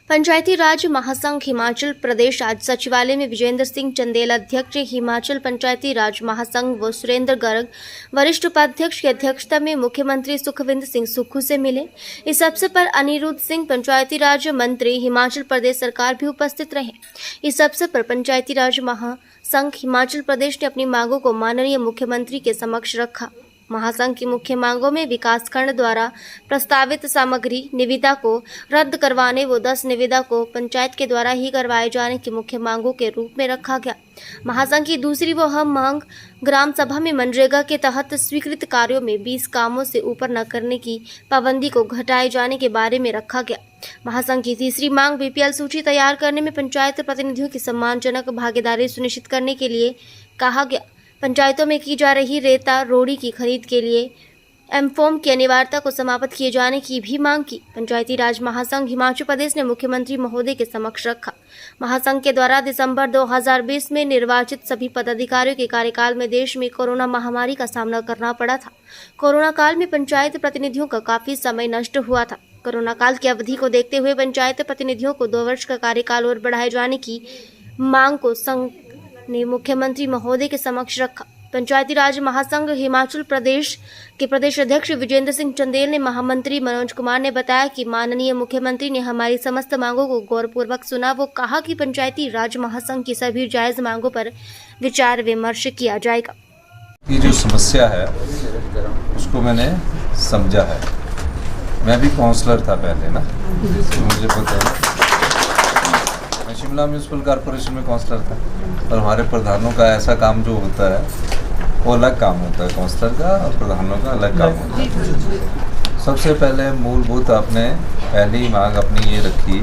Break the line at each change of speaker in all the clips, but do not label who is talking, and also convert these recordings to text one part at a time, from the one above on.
पंचायती राज महासंघ हिमाचल प्रदेश आज सचिवालय में विजेंद्र सिंह चंदेल अध्यक्ष हिमाचल पंचायती राज महासंघ व सुरेंद्र गर्ग वरिष्ठ उपाध्यक्ष की अध्यक्षता में मुख्यमंत्री सुखविंदर सिंह सुक्खू से मिले। इस अवसर पर अनिरुद्ध सिंह पंचायती राज मंत्री हिमाचल प्रदेश सरकार भी उपस्थित रहे। इस अवसर पर पंचायती राज महासंघ हिमाचल प्रदेश ने अपनी मांगों को माननीय मुख्यमंत्री के समक्ष रखा। महासंघ की मुख्य मांगों में विकासखंड द्वारा प्रस्तावित सामग्री निविदा को रद्द करवाने व 10 निविदा को पंचायत के द्वारा ही करवाए जाने की मुख्य मांगों के रूप में रखा गया। महासंघ की दूसरी व अहम मांग ग्राम सभा में मनरेगा के तहत स्वीकृत कार्यों में 20 कामों से ऊपर न करने की पाबंदी को घटाए जाने के बारे में रखा गया। महासंघ की तीसरी मांग बीपीएल सूची तैयार करने में पंचायत प्रतिनिधियों की सम्मानजनक भागीदारी सुनिश्चित करने के लिए कहा गया। पंचायतों में की जा रही रेता रोड़ी की खरीद के लिए एमफॉर्म की अनिवार्यता को समाप्त किए जाने की भी मांग की। पंचायती राज महासंघ हिमाचल प्रदेश ने मुख्यमंत्री महोदय के समक्ष रखा। महासंघ के द्वारा दिसंबर 2020 में निर्वाचित सभी पदाधिकारियों के कार्यकाल में देश में कोरोना महामारी का सामना करना पड़ा था। कोरोना काल में पंचायत प्रतिनिधियों का काफी समय नष्ट हुआ था। कोरोना काल की अवधि को देखते हुए पंचायत प्रतिनिधियों को 2 वर्ष का कार्यकाल और बढ़ाए जाने की मांग को संघ ने मुख्यमंत्री महोदय के समक्ष रखा। पंचायती राज महासंघ हिमाचल प्रदेश के प्रदेश अध्यक्ष विजेंद्र सिंह चंदेल ने महामंत्री मनोज कुमार ने बताया कि माननीय मुख्यमंत्री ने हमारी समस्त मांगों को गौरपूर्वक सुना। वो कहा कि पंचायती राज महासंघ की सभी जायज मांगों पर विचार विमर्श किया जाएगा।
ये जो समस्या है उसको मैंने समझा है। मैं भी काउंसलर था पहले ना, तो मुझे पता है। मैं शिमला म्यूनसिपल कॉर्पोरेशन में काउंसलर था और हमारे प्रधानों का ऐसा काम जो होता है वो अलग काम होता है, काउंसलर का और प्रधानों का अलग काम होता है। सबसे पहले मूलभूत आपने पहली मांग अपनी ये रखी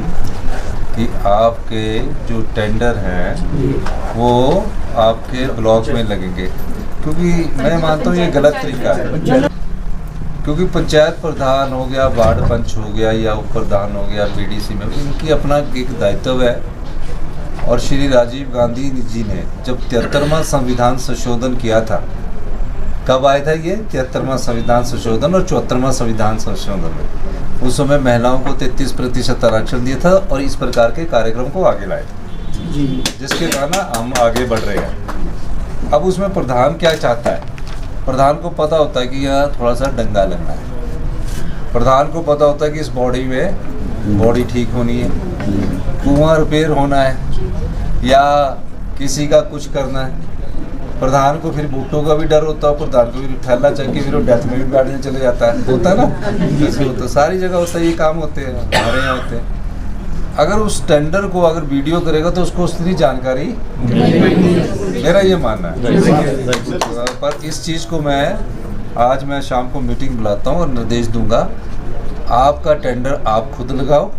कि आपके जो टेंडर हैं वो आपके ब्लॉक में लगेंगे, क्योंकि मैं मानता हूँ ये गलत तरीका है। क्योंकि पंचायत प्रधान हो गया, वार्ड पंच हो गया या उप प्रधान हो गया बीडीसी में, इनकी अपना एक दायित्व है। और श्री राजीव गांधी जी ने जब 73वां संविधान संशोधन किया था, कब आया था ये 73वां संविधान संशोधन और 74वां संविधान संशोधन में, उस समय महिलाओं को 33% आरक्षण दिया था और इस प्रकार के कार्यक्रम को आगे लाए थे, जिसके कारण हम आगे बढ़ रहे हैं। अब उसमें प्रधान क्या चाहता है? प्रधान को पता होता है कि यहाँ थोड़ा सा डंगा लगना है। प्रधान को पता होता है कि इस बॉडी में बॉडी ठीक होनी है, कुआं रिपेयर होना है या किसी का कुछ करना है। प्रधान को फिर बूटों का भी डर होता है, प्रधान को भी थैला चाहिए, फिर वो डेथ में भी बैठने चले जाता है, होता है ना, जैसे होता है सारी जगह होता है। ये काम होते हैं, हमारे यहाँ होते हैं। अगर उस टेंडर को अगर वीडियो करेगा तो उसको उसकी जानकारी मेरा ये मानना है। पर इस चीज़ को मैं शाम को मीटिंग बुलाता हूँ और निर्देश दूंगा, आपका टेंडर आप खुद लगाओ।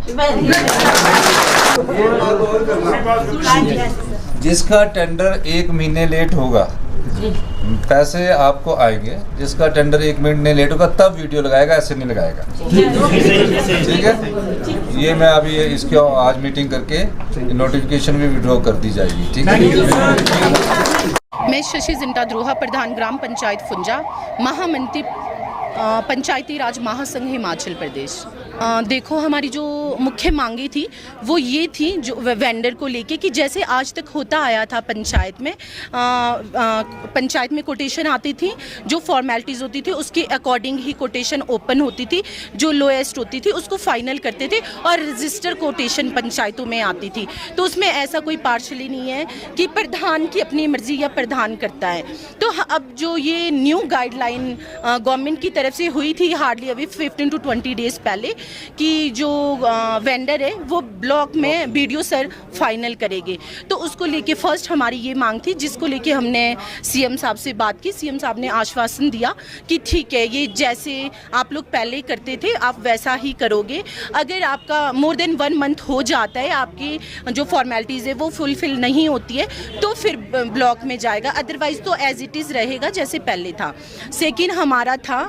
जिसका टेंडर 1 महीने लेट होगा पैसे आपको आएंगे, जिसका टेंडर 1 महीने लेट होगा तब वीडियो लगाएगा, ऐसे नहीं लगाएगा। ठीक है, ये मैं अभी इसके आज मीटिंग करके नोटिफिकेशन भी विड्रॉ कर दी जाएगी। ठीक है।
मैं शशि जिंटा द्रोहा, प्रधान ग्राम पंचायत फुंजा, महामंत्री पंचायती राज महासंघ हिमाचल प्रदेश। देखो, हमारी जो मुख्य मांगी थी वो ये थी, जो वेंडर को लेके कि जैसे आज तक होता आया था पंचायत में कोटेशन आती थी, जो फॉर्मेलिटीज़ होती थी उसके अकॉर्डिंग ही कोटेशन ओपन होती थी, जो लोएस्ट होती थी उसको फाइनल करते थे और रजिस्टर कोटेशन पंचायतों में आती थी। तो उसमें ऐसा कोई पार्शली नहीं है कि प्रधान की अपनी मर्जी या प्रधान करता है। तो अब जो ये न्यू गाइडलाइन गवर्नमेंट की तरफ से हुई थी हार्डली अभी 15 to 20 डेज़ पहले, कि जो वेंडर है वो ब्लॉक में बीडीओ सर फाइनल करेंगे। तो उसको लेके फर्स्ट हमारी ये मांग थी, जिसको लेके हमने सीएम साहब से बात की। सीएम साहब ने आश्वासन दिया कि ठीक है, ये जैसे आप लोग पहले करते थे आप वैसा ही करोगे। अगर आपका मोर देन 1 मंथ हो जाता है, आपकी जो फॉर्मेलिटीज़ है वो फुलफिल नहीं होती है, तो फिर ब्लॉक में जाएगा, अदरवाइज़ तो एज इट इज़ रहेगा जैसे पहले था। सेकेंड हमारा था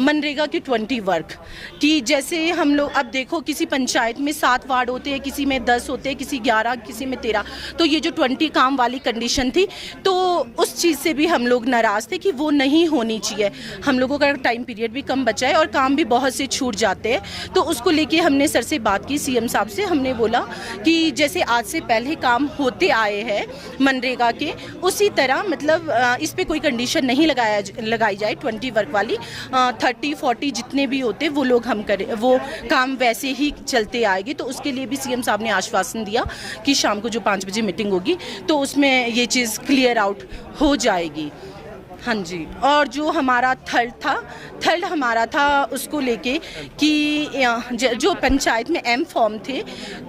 मनरेगा की 20 वर्क, कि जैसे जैसे हम लोग अब देखो किसी पंचायत में 7 वार्ड होते हैं, किसी में 10 होते हैं, किसी 11, किसी में 13, तो ये जो 20 काम वाली कंडीशन थी, तो उस चीज़ से भी हम लोग नाराज़ थे कि वो नहीं होनी चाहिए। हम लोगों का टाइम पीरियड भी कम बचा है और काम भी बहुत से छूट जाते हैं, तो उसको लेके हमने सर से बात की, सीएम साहब से। हमने बोला कि जैसे आज से पहले काम होते आए हैं मनरेगा के, उसी तरह मतलब इस पे कोई कंडीशन नहीं लगाई जाए 20 वर्क वाली, 30-40 जितने भी होते वो लोग हम करें, वो काम वैसे ही चलते आएगी। तो उसके लिए भी सीएम साहब ने आश्वासन दिया कि शाम को जो 5 बजे मीटिंग होगी तो उसमें ये चीज़ क्लियर आउट हो जाएगी। हाँ जी। और जो हमारा थर्ड हमारा था उसको लेके कि जो पंचायत में एम फॉर्म थे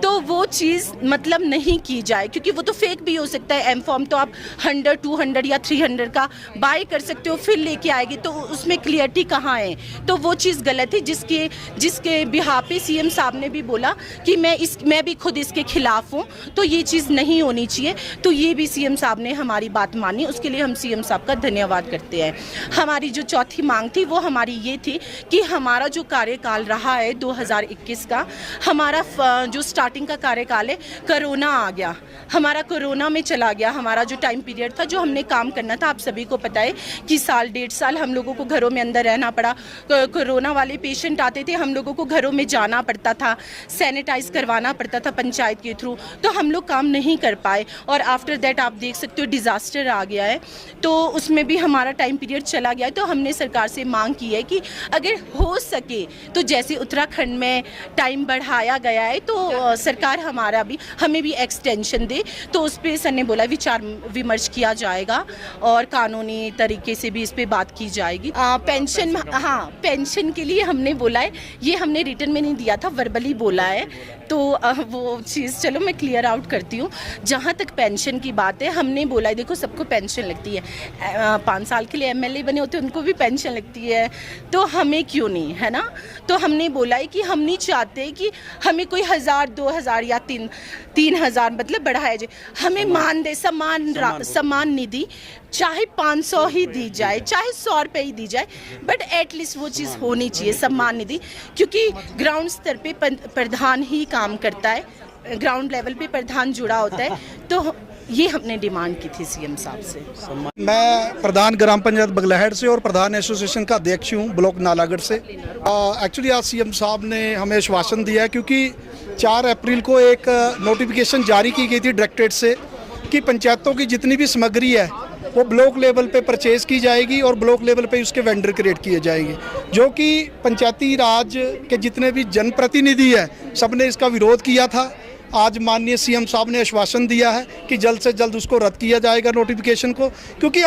तो वो चीज़ मतलब नहीं की जाए, क्योंकि वो तो फेक भी हो सकता है। एम फॉर्म तो आप 100, 200 या 300 का बाय कर सकते हो, फिर लेके आएगी, तो उसमें क्लियरिटी कहाँ है? तो वो चीज़ गलत है, जिसके बिहाफ पे सीएम साहब ने भी बोला कि मैं भी खुद इसके खिलाफ हूँ, तो ये चीज़ नहीं होनी चाहिए। तो ये भी सीएम साहब ने हमारी बात मानी, उसके लिए हम सीएम साहब का धन्यवाद करते हैं। हमारी जो चौथी मांग थी वो हमारी ये थी कि हमारा जो कार्यकाल रहा है 2021 का, हमारा जो स्टार्टिंग का कार्यकाल है, कोरोना आ गया, हमारा कोरोना में चला गया। हमारा जो टाइम पीरियड था, जो हमने काम करना था, आप सभी को पता है कि 1.5 साल हम लोगों को घरों में अंदर रहना पड़ा। कोरोना वाले पेशेंट आते थे, हम लोगों को घरों में जाना पड़ता था, सैनिटाइज करवाना पड़ता था पंचायत के थ्रू, तो हम लोग काम नहीं कर पाए। और आफ्टर दैट आप देख सकते हो डिज़ास्टर आ गया है, तो उसमें भी हमारा टाइम पीरियड चला गया है। तो हमने सरकार से मांग की है कि अगर हो सके तो जैसे उत्तराखंड में टाइम बढ़ाया गया है, तो सरकार हमें भी एक्सटेंशन दे। तो उस पर सर ने बोला विचार विमर्श किया जाएगा और कानूनी तरीके से भी इस पर बात की जाएगी। पेंशन, हाँ, पेंशन के लिए हमने बोला है, ये हमने रिटर्न में नहीं दिया था, वर्बली बोला है। तो वो चीज़ चलो मैं क्लियर आउट करती हूँ। जहाँ तक पेंशन की बात है, हमने बोला है देखो सबको पेंशन लगती है, 5 साल के लिए एमएलए बने होते हैं उनको भी पेंशन लगती है, तो हमें क्यों नहीं, है ना? तो हमने बोला है कि हम नहीं चाहते कि हमें कोई 1000, 2000 या 3000 मतलब बढ़ाया जाए। हमें मान दे, सम्मान निधि चाहे 500 ही दी जाए, चाहे 100 रुपये ही दी जाए, बट एटलीस्ट वो चीज़ होनी चाहिए सम्मान निधि, क्योंकि ग्राउंड स्तर पे प्रधान ही काम करता है, ग्राउंड लेवल पे प्रधान जुड़ा होता है। तो ये हमने डिमांड की थी सीएम साहब से।
मैं प्रधान ग्राम पंचायत बगलहट से और प्रधान एसोसिएशन का अध्यक्ष हूँ ब्लॉक नालागढ़ से। एक्चुअली आज सीएम साहब ने हमें आश्वासन दिया है, क्योंकि 4 अप्रैल को एक नोटिफिकेशन जारी की गई थी डायरेक्टरेट से कि पंचायतों की जितनी भी सामग्री है वो ब्लॉक लेवल पे परचेज़ की जाएगी और ब्लॉक लेवल पे उसके वेंडर क्रिएट किए जाएंगे, जो कि पंचायती राज के जितने भी जनप्रतिनिधि है सबने इसका विरोध किया था। आज माननीय सीएम साहब ने आश्वासन दिया है कि जल्द से जल्द उसको रद्द किया जाएगा नोटिफिकेशन को, क्योंकि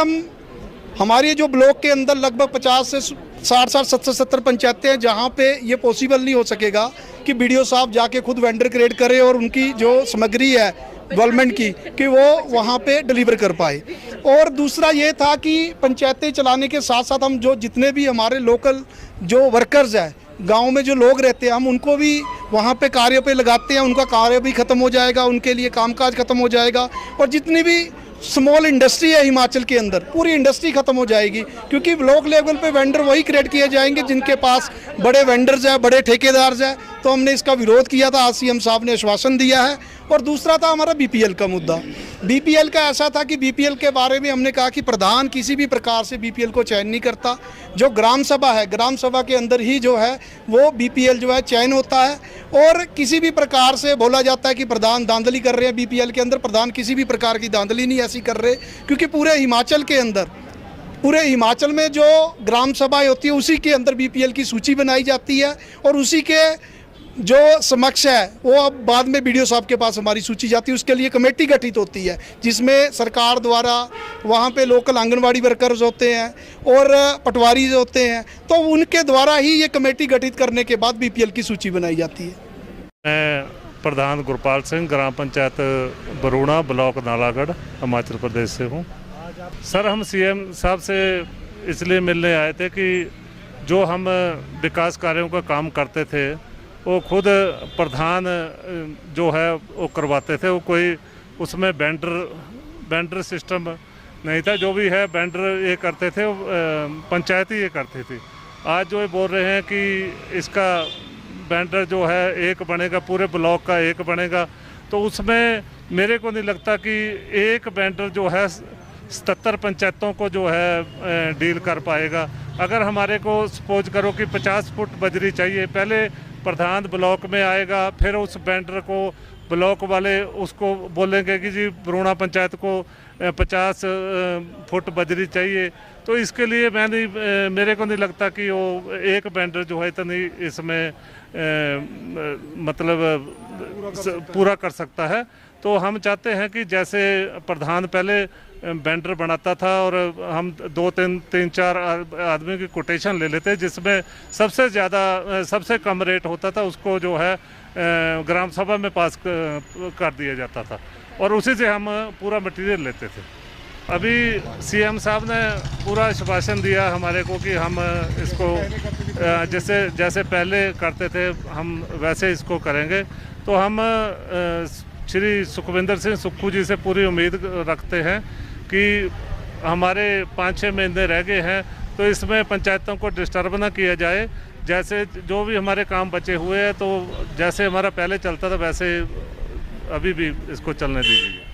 हमारे जो ब्लॉक के अंदर लगभग 50 से 60 70 पंचायतें हैं जहाँ पे ये पॉसिबल नहीं हो सकेगा कि बीडीओ साहब जाके खुद वेंडर क्रिएट करे और उनकी जो सामग्री है डेवलपमेंट की कि वो वहाँ पे डिलीवर कर पाए। और दूसरा ये था कि पंचायतें चलाने के साथ साथ हम जो जितने भी हमारे लोकल जो वर्कर्स हैं, गांव में जो लोग रहते हैं, हम उनको भी वहाँ पे कार्य पे लगाते हैं, उनका कार्य भी ख़त्म हो जाएगा, उनके लिए कामकाज ख़त्म हो जाएगा। और जितनी भी स्मॉल इंडस्ट्री है हिमाचल के अंदर, पूरी इंडस्ट्री ख़त्म हो जाएगी, क्योंकि ब्लॉक लेवल पे वेंडर वही क्रिएट किए जाएंगे जिनके पास बड़े वेंडर्स हैं, बड़े ठेकेदार हैं। तो हमने इसका विरोध किया था, आज सीएम साहब ने आश्वासन दिया है। और दूसरा था हमारा बीपीएल का मुद्दा। बीपीएल का ऐसा था कि बीपीएल के बारे में हमने कहा कि प्रधान किसी भी प्रकार से बीपीएल को चयन नहीं करता, जो ग्राम सभा है, ग्राम सभा के अंदर ही जो है वो बीपीएल जो है चयन होता है। और किसी भी प्रकार से बोला जाता है कि प्रधान धांधली कर रहे हैं बीपीएल के अंदर, प्रधान किसी भी प्रकार की धांधली नहीं ऐसी कर रहे, क्योंकि पूरे हिमाचल के अंदर, पूरे हिमाचल में जो ग्राम सभाएं होती है उसी के अंदर बीपीएल की सूची बनाई जाती है और उसी के जो समक्ष है वो अब बाद में बीडीओ साहब के पास हमारी सूची जाती है। उसके लिए कमेटी गठित होती है जिसमें सरकार द्वारा वहाँ पे लोकल आंगनवाड़ी वर्कर्स होते हैं और पटवारी होते हैं, तो उनके द्वारा ही ये कमेटी गठित करने के बाद बीपीएल की सूची बनाई जाती है।
मैं प्रधान गुरपाल सिंह, ग्राम पंचायत बरूणा, ब्लॉक नालागढ़, हिमाचल प्रदेश से हूँ। सर, हम सीएम साहब से इसलिए मिलने आए थे कि जो हम विकास कार्यों का काम करते थे वो खुद प्रधान जो है वो करवाते थे, वो कोई उसमें वेंडर सिस्टम नहीं था। जो भी है वेंडर ये करते थे, पंचायत ही ये करती थी। आज जो ये बोल रहे हैं कि इसका बैंडर जो है एक बनेगा, पूरे ब्लॉक का एक बनेगा, तो उसमें मेरे को नहीं लगता कि एक बैंडर जो है 77 पंचायतों को जो है डील कर पाएगा। अगर हमारे को सपोज करो कि 50 फुट बजरी चाहिए, पहले प्रधान ब्लॉक में आएगा, फिर उस बैंडर को ब्लॉक वाले उसको बोलेंगे कि जी बरूणा पंचायत को 50 फुट बजरी चाहिए। तो इसके लिए मेरे को नहीं लगता कि वो एक बैंडर जो है इतनी इसमें मतलब पूरा कर सकता है। तो हम चाहते हैं कि जैसे प्रधान पहले बैंडर बनाता था और हम 2-3-4 आदमी की कोटेशन ले लेते, जिसमें सबसे ज़्यादा सबसे कम रेट होता था उसको जो है ग्राम सभा में पास कर दिया जाता था और उसी से हम पूरा मटेरियल लेते थे। अभी सीएम साहब ने पूरा आश्वासन दिया हमारे को कि हम इसको जैसे पहले करते थे हम वैसे इसको करेंगे। तो हम श्री सुखविंदर सिंह सुक्खू जी से पूरी उम्मीद रखते हैं कि हमारे 5-6 महीने रह गए हैं, तो इसमें पंचायतों को डिस्टर्ब ना किया जाए। जैसे जो भी हमारे काम बचे हुए हैं, तो जैसे हमारा पहले चलता था वैसे अभी भी इसको चलने दीजिए।